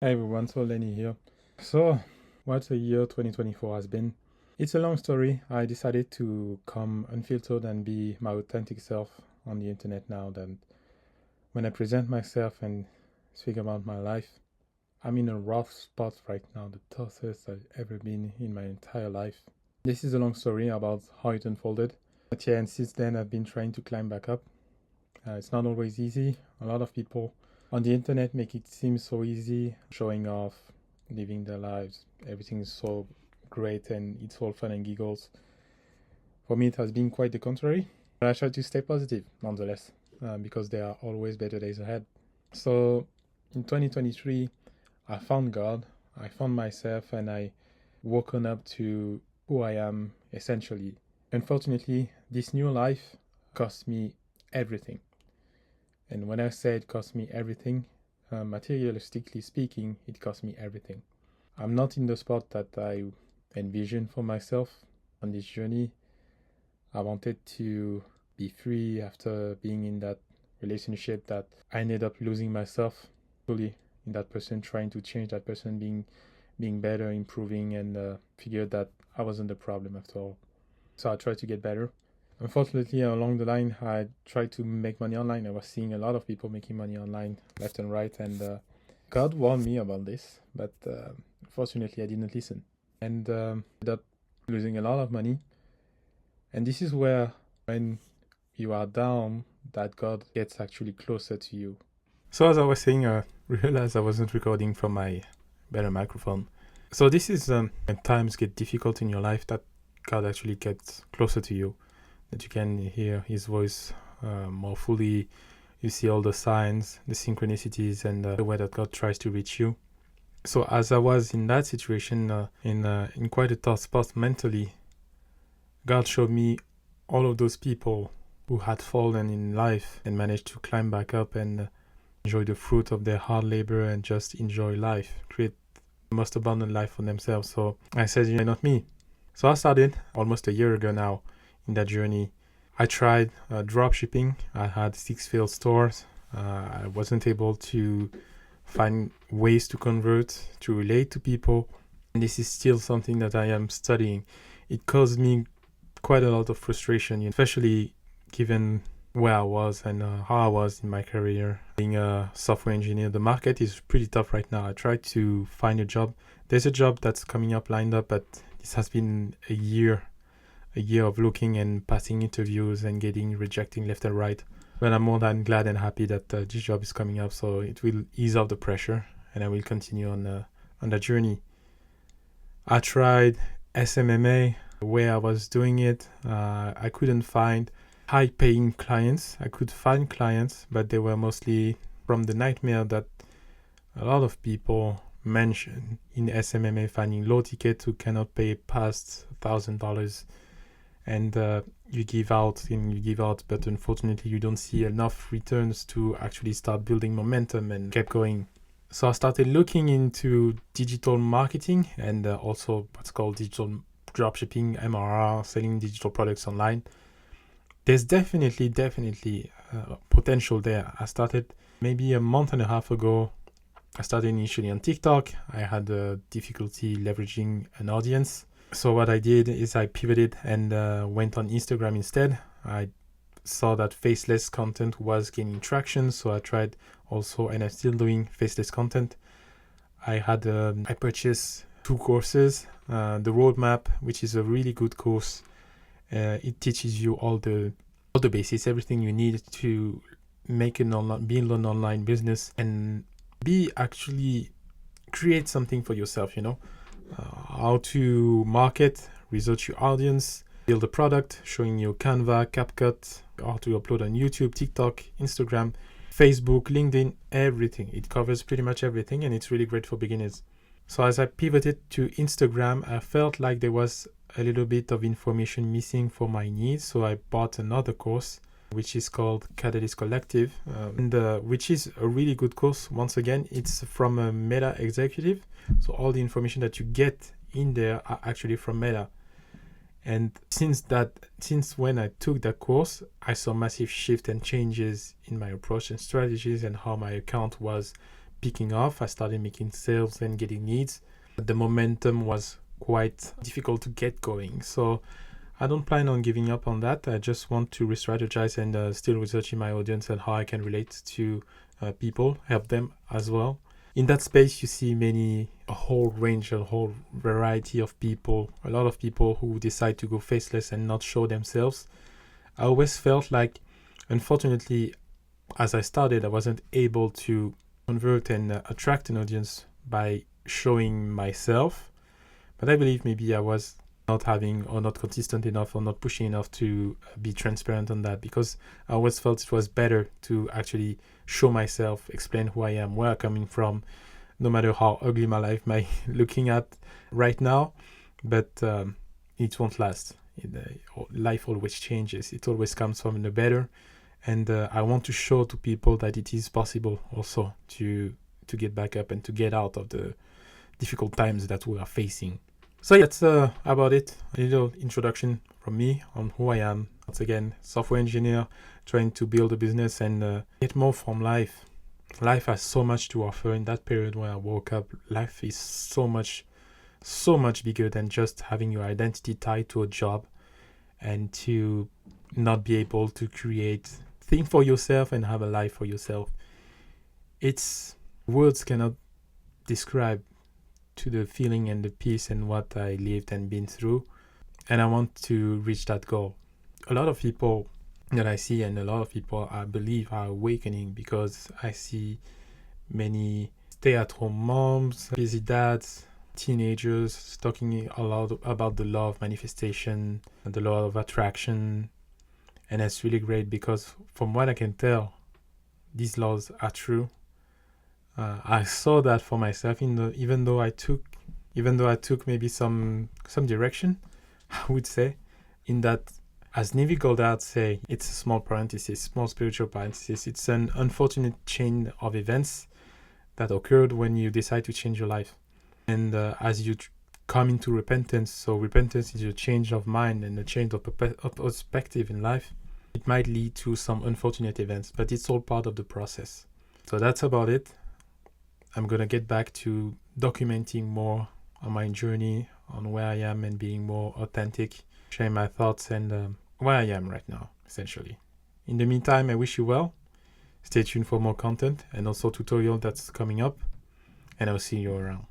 Hey everyone, so Lenny here. So, what a year 2024 has been. It's a long story. I decided to come unfiltered and be my authentic self on the internet now. That when I present myself and speak about my life, I'm in a rough spot right now, the toughest I've ever been in my entire life. This is a long story about how it unfolded. But yeah, and since then I've been trying to climb back up. It's not always easy. A lot of people on the internet make it seem so easy, showing off, living their lives. Everything is so great and it's all fun and giggles. For me, it has been quite the contrary. But I try to stay positive nonetheless, because there are always better days ahead. So in 2023, I found God, I found myself, and I woken up to who I am essentially. Unfortunately, this new life cost me everything. And when I say it cost me everything, materialistically speaking, it cost me everything. I'm not in the spot that I envisioned for myself on this journey. I wanted to be free after being in that relationship that I ended up losing myself fully in that person, trying to change that person, being better, improving, and figured that I wasn't the problem after all. So I tried to get better. Unfortunately, along the line, I tried to make money online. I was seeing a lot of people making money online left and right, and God warned me about this, but unfortunately, I didn't listen, and ended up losing a lot of money. And this is where, when you are down, that God gets actually closer to you. So, as I was saying, I realized I wasn't recording from my better microphone. So, this is when times get difficult in your life, that God actually gets closer to you, that you can hear his voice more fully. You see all the signs, the synchronicities, and the way that God tries to reach you. So as I was in that situation, in quite a tough spot mentally, God showed me all of those people who had fallen in life and managed to climb back up and enjoy the fruit of their hard labor and just enjoy life, create the most abundant life for themselves. So I said, not me. So I started almost a year ago now in that journey. I tried drop shipping. I had 6 failed stores. I wasn't able to find ways to convert, to relate to people. And this is still something that I am studying. It caused me quite a lot of frustration, especially given where I was and how I was in my career. Being a software engineer, the market is pretty tough right now. I tried to find a job. There's a job that's coming up lined up, but this has been a year of looking and passing interviews and rejecting left and right. But I'm more than glad and happy that this job is coming up, so it will ease off the pressure and I will continue on the journey. I tried SMMA where I was doing it. I couldn't find high-paying clients. I could find clients, but they were mostly from the nightmare that a lot of people mention in SMMA, finding low tickets who cannot pay past $1,000. And you give out, but unfortunately you don't see enough returns to actually start building momentum and kept going. So I started looking into digital marketing and also what's called digital dropshipping, MRR, selling digital products online. There's definitely potential there. I started maybe a month and a half ago. I started initially on TikTok. I had difficulty leveraging an audience. So what I did is I pivoted and went on Instagram instead. I saw that faceless content was gaining traction, so I tried also, and I'm still doing faceless content. I purchased 2 courses. The Roadmap, which is a really good course. It teaches you all the basics, everything you need to make an online business and create something for yourself, how to market, research your audience, build a product, showing you Canva, CapCut, how to upload on YouTube, TikTok, Instagram, Facebook, LinkedIn, everything. It covers pretty much everything, and it's really great for beginners. So as I pivoted to Instagram, I felt like there was a little bit of information missing for my needs, so I bought another course which is called Catalyst Collective, which is a really good course. Once again, it's from a Meta executive, so all the information that you get in there are actually from Meta. And since when I took that course, I saw massive shift and changes in my approach and strategies and how my account was picking off. I started making sales and getting leads. The momentum was quite difficult to get going. So I don't plan on giving up on that. I just want to re-strategize and still researching my audience and how I can relate to people, help them as well. In that space, you see a whole variety of people, a lot of people who decide to go faceless and not show themselves. I always felt like, unfortunately, as I started, I wasn't able to convert and attract an audience by showing myself. But I believe maybe I was not having or not consistent enough or not pushing enough to be transparent on that, because I always felt it was better to actually show myself, explain who I am, where I'm coming from, no matter how ugly my life might looking at right now. But it won't last. Life always changes. It always comes from the better. And I want to show to people that it is possible also to get back up and to get out of the difficult times that we are facing. So yeah, that's about it. A little introduction from me on who I am. Once again, software engineer, trying to build a business and get more from life. Life has so much to offer. In that period when I woke up, life is so much bigger than just having your identity tied to a job, and to not be able to think for yourself and have a life for yourself. Words cannot describe to the feeling and the peace and what I lived and been through. And I want to reach that goal. A lot of people that I see, and a lot of people I believe are awakening, because I see many stay-at-home moms, busy dads, teenagers talking a lot about the law of manifestation and the law of attraction. And it's really great, because from what I can tell, these laws are true. I saw that for myself, even though I took maybe some direction, I would say, in that, as Neville Goddard say, it's a small spiritual parenthesis. It's an unfortunate chain of events that occurred when you decide to change your life. And as you come into repentance, so repentance is a change of mind and a change of perspective in life, it might lead to some unfortunate events, but it's all part of the process. So that's about it. I'm going to get back to documenting more on my journey, on where I am, and being more authentic, sharing my thoughts and where I am right now, essentially. In the meantime, I wish you well. Stay tuned for more content and also tutorial that's coming up, and I'll see you around.